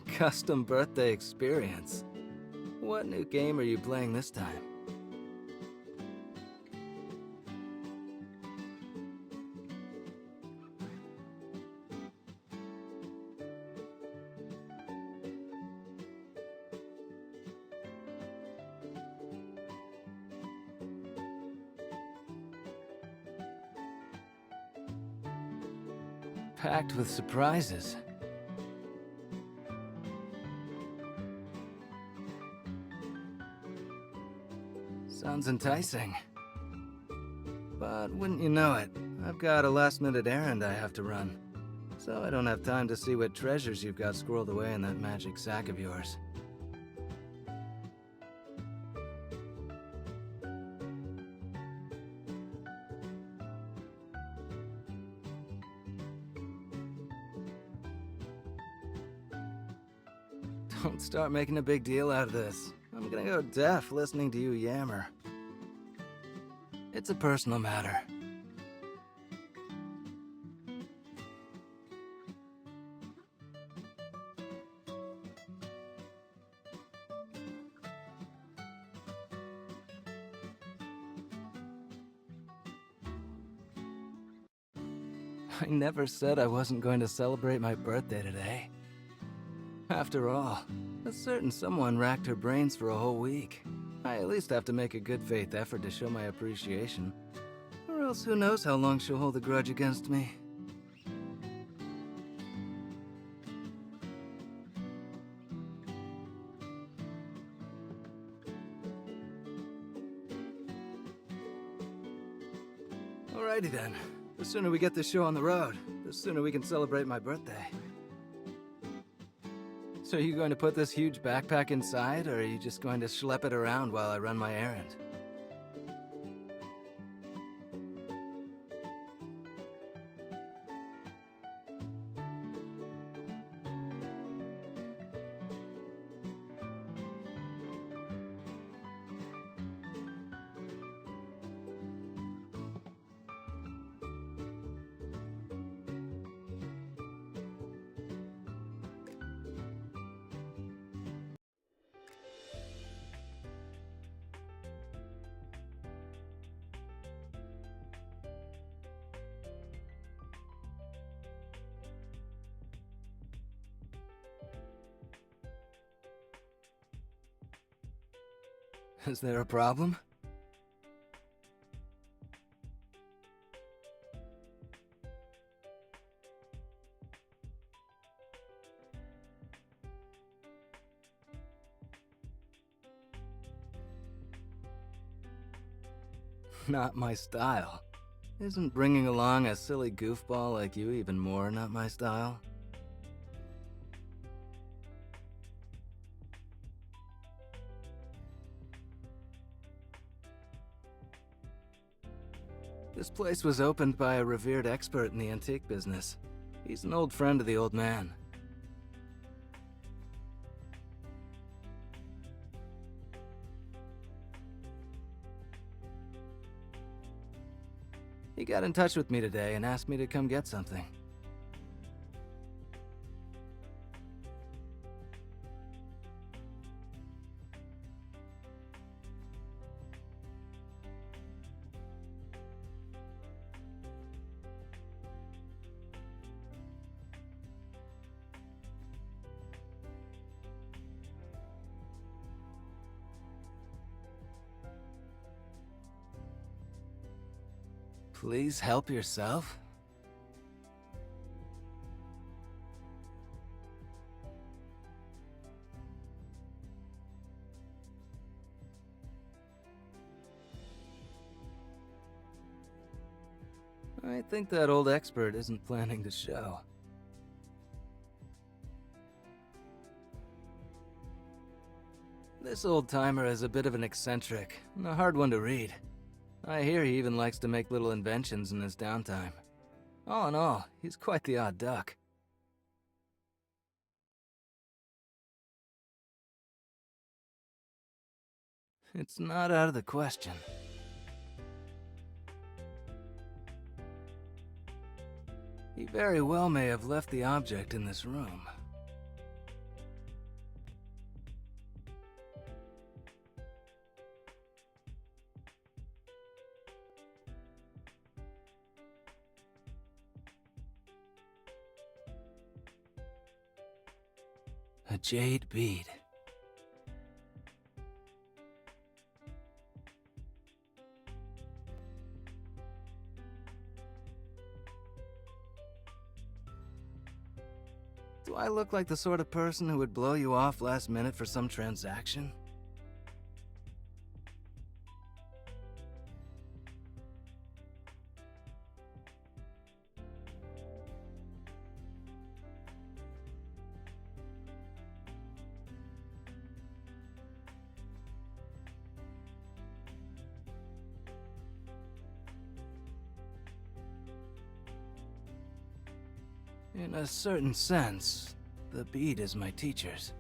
Custom birthday experience. What new game are you playing this time? Packed with surprises. Sounds enticing. But wouldn't you know it, I've got a last-minute errand I have to run. So I don't have time to see what treasures you've got squirreled away in that magic sack of yours. Don't start making a big deal out of this. I'm gonna go deaf listening to you yammer. It's a personal matter. I never said I wasn't going to celebrate my birthday today. After all, a certain someone racked her brains for a whole week. I at least have to make a good faith effort to show my appreciation. Or else who knows how long she'll hold a grudge against me. Alrighty then. The sooner we get this show on the road, the sooner we can celebrate my birthday. So are you going to put this huge backpack inside, or are you just going to schlep it around while I run my errand? Is there a problem? Not my style. Isn't bringing along a silly goofball like you even more not my style? This place was opened by a revered expert in the antique business. He's an old friend of the old man. He got in touch with me today and asked me to come get something. Please help yourself? I think that old expert isn't planning to show. This old-timer is a bit of an eccentric, and a hard one to read. I hear he even likes to make little inventions in his downtime. All in all, he's quite the odd duck. It's not out of the question. He very well may have left the object in this room. A jade bead. Do I look like the sort of person who would blow you off last minute for some transaction? In a certain sense, the bead is my teacher's.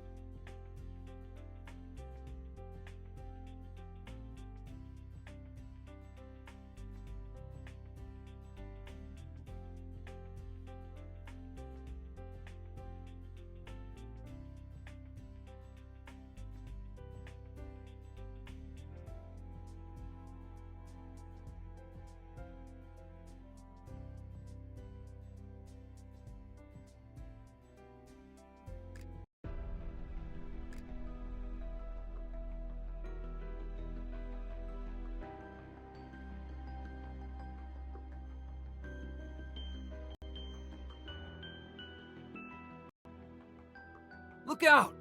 Look out!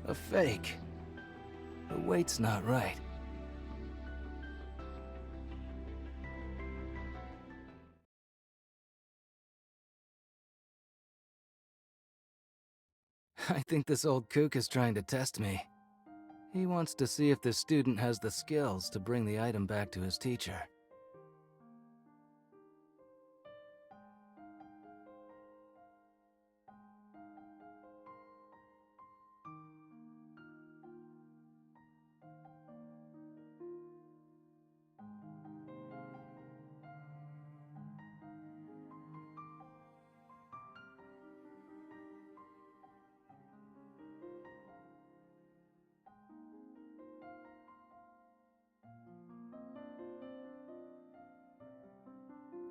A fake. The weight's not right. I think this old kook is trying to test me. He wants to see if the student has the skills to bring the item back to his teacher.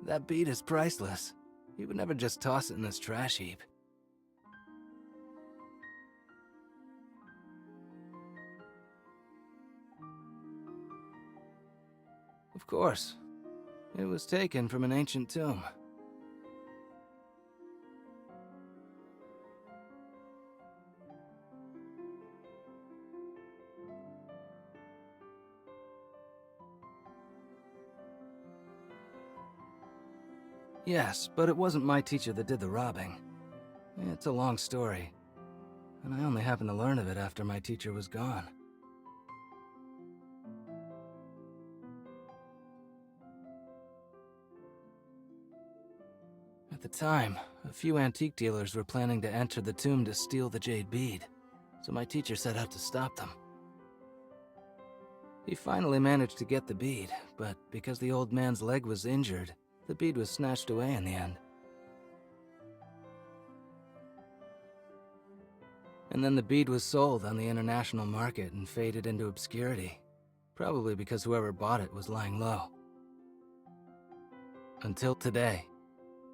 That bead is priceless. He would never just toss it in this trash heap. Of course. It was taken from an ancient tomb. Yes, but it wasn't my teacher that did the robbing. It's a long story, and I only happened to learn of it after my teacher was gone. At the time, a few antique dealers were planning to enter the tomb to steal the jade bead, so my teacher set out to stop them. He finally managed to get the bead, but because the old man's leg was injured, the bead was snatched away in the end. And then the bead was sold on the international market and faded into obscurity, probably because whoever bought it was lying low. Until today.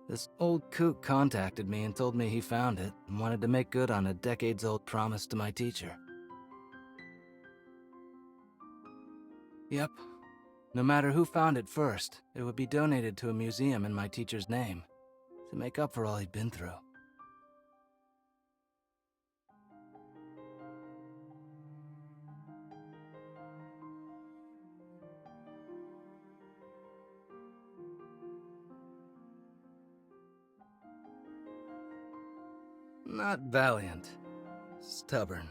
This old kook contacted me and told me he found it and wanted to make good on a decades-old promise to my teacher. Yep. No matter who found it first, it would be donated to a museum in my teacher's name, to make up for all he'd been through. Not valiant. Stubborn.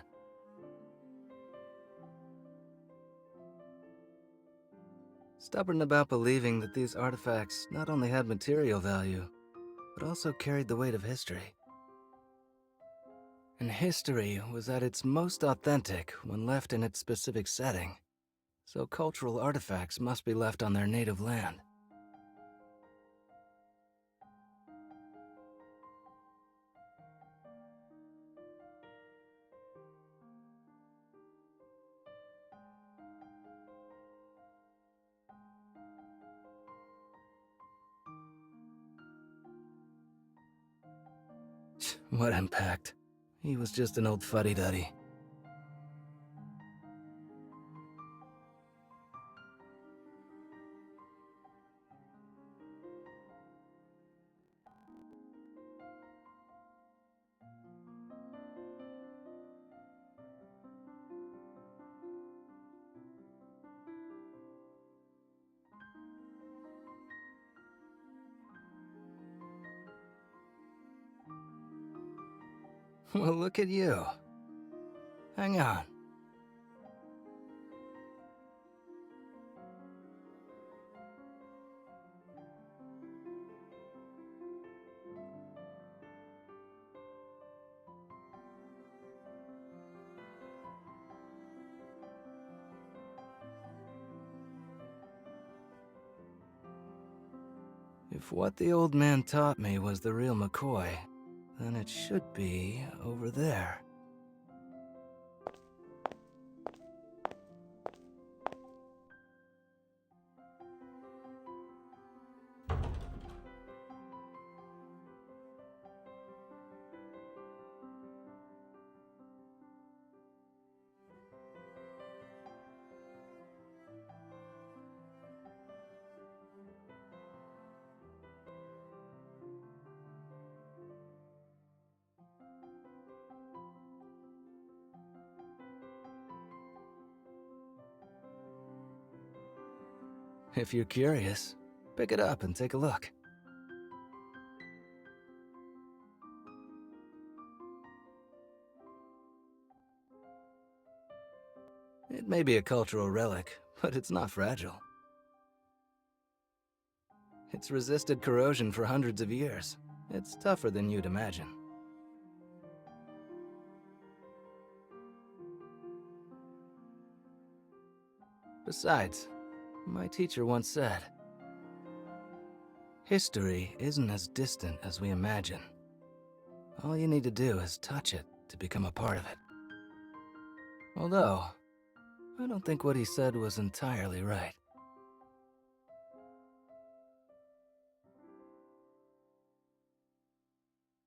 Stubborn about believing that these artifacts not only had material value, but also carried the weight of history. And history was at its most authentic when left in its specific setting, so cultural artifacts must be left on their native land. What impact? He was just an old fuddy-duddy. Well, look at you. Hang on. If what the old man taught me was the real McCoy, then it should be over there. If you're curious, pick it up and take a look. It may be a cultural relic, but it's not fragile. It's resisted corrosion for hundreds of years. It's tougher than you'd imagine. Besides, my teacher once said, history isn't as distant as we imagine. All you need to do is touch it to become a part of it. Although, I don't think what he said was entirely right.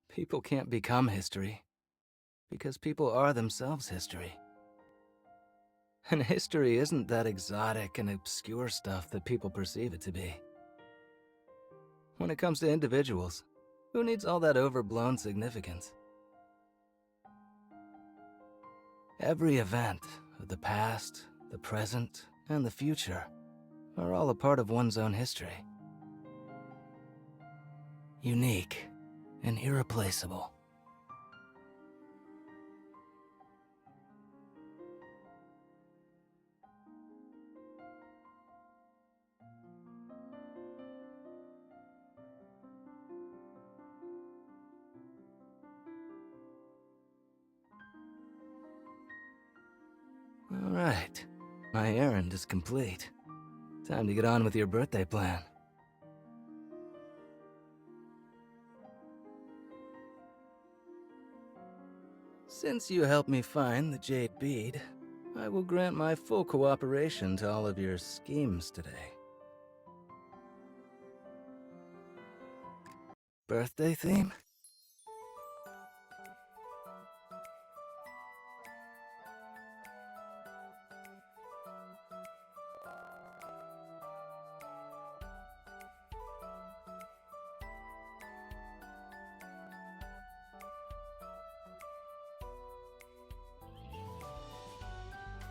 People can't become history, because people are themselves history. And history isn't that exotic and obscure stuff that people perceive it to be. When it comes to individuals, who needs all that overblown significance? Every event of the past, the present, and the future are all a part of one's own history. Unique and irreplaceable. All right, my errand is complete. Time to get on with your birthday plan. Since you helped me find the jade bead, I will grant my full cooperation to all of your schemes today. Birthday theme?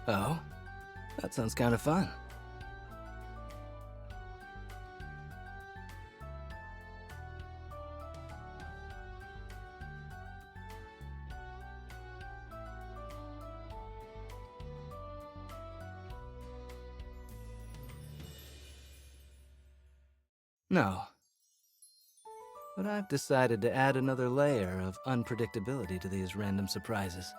Oh, that sounds kind of fun. No. but I've decided to add another layer of unpredictability to these random surprises.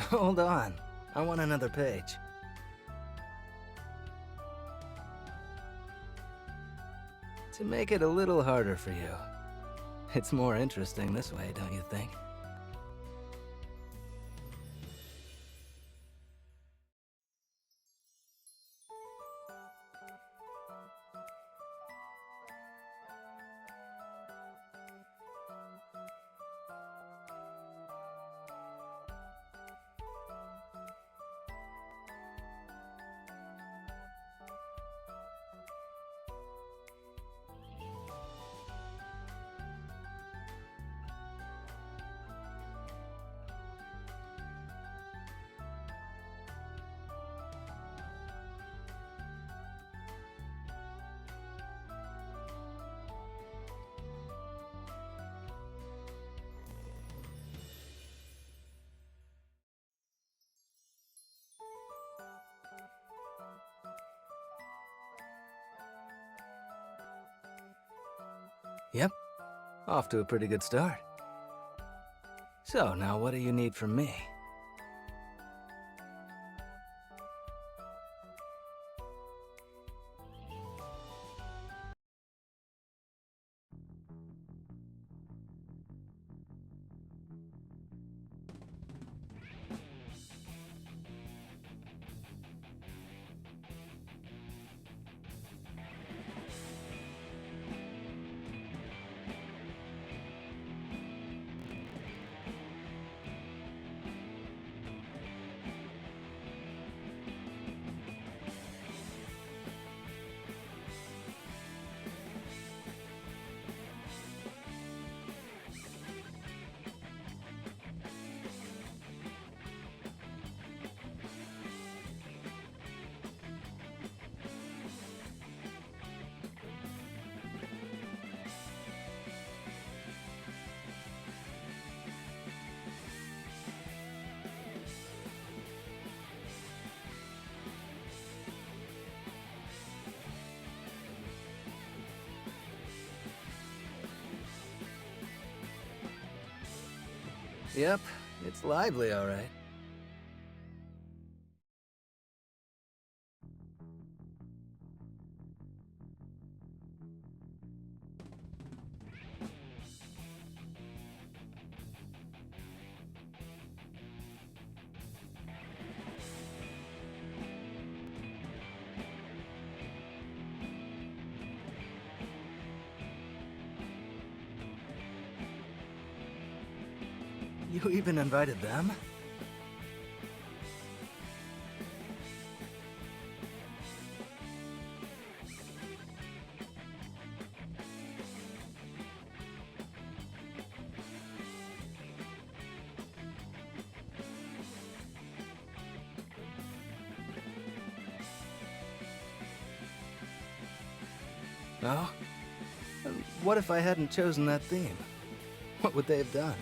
Hold on, I want another page. To make it a little harder for you. It's more interesting this way, don't you think? Yep, off to a pretty good start. So, now what do you need from me? Yep, it's lively, all right. You even invited them? Oh? What if I hadn't chosen that theme? What would they have done?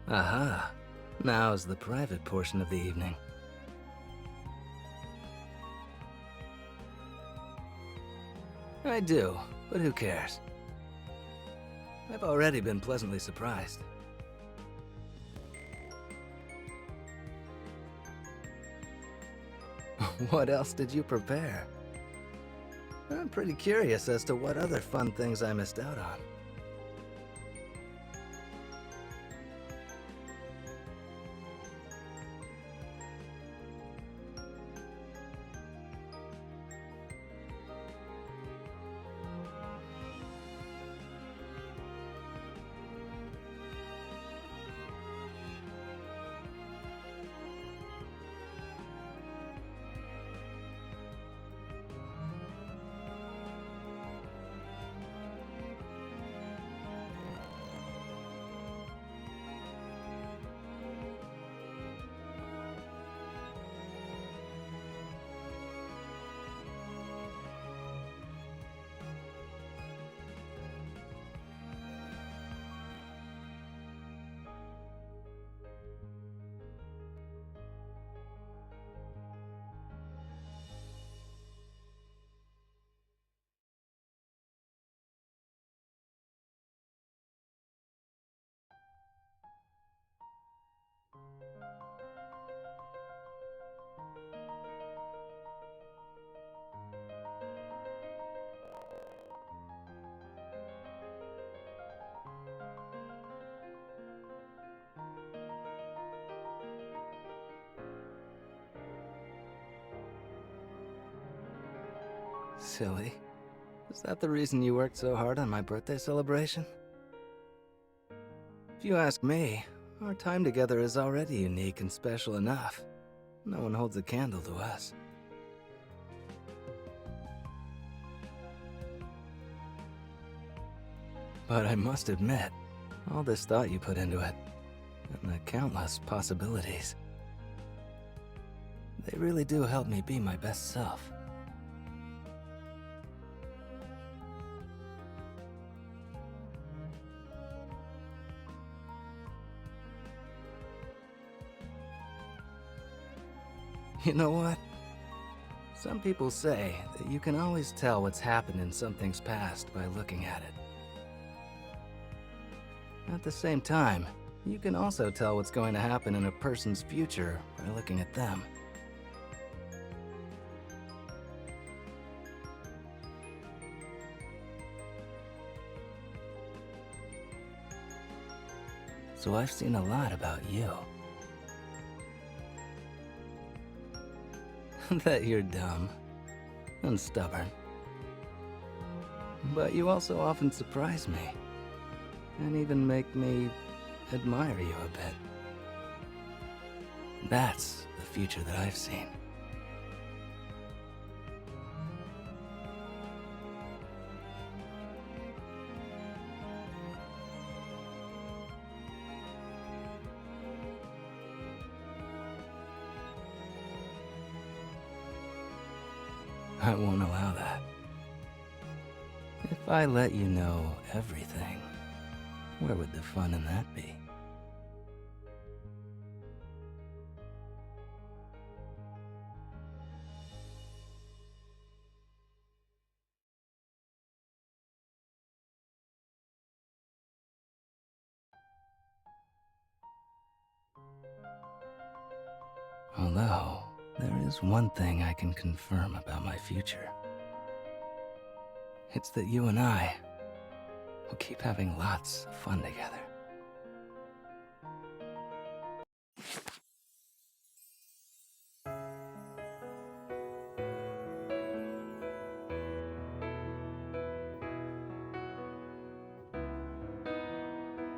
Aha. Now's the private portion of the evening. I do, but who cares? I've already been pleasantly surprised. What else did you prepare? I'm pretty curious as to what other fun things I missed out on. Silly. Is that the reason you worked so hard on my birthday celebration? If you ask me, our time together is already unique and special enough. No one holds a candle to us. But I must admit, all this thought you put into it, and the countless possibilities, they really do help me be my best self. You know what? Some people say that you can always tell what's happened in something's past by looking at it. At the same time, you can also tell what's going to happen in a person's future by looking at them. So I've seen a lot about you. That you're dumb and stubborn. But you also often surprise me, and even make me admire you a bit. That's the future that I've seen. I won't allow that. If I let you know everything, where would the fun in that be? Although, there is one thing I can confirm about my future. It's that you and I will keep having lots of fun together.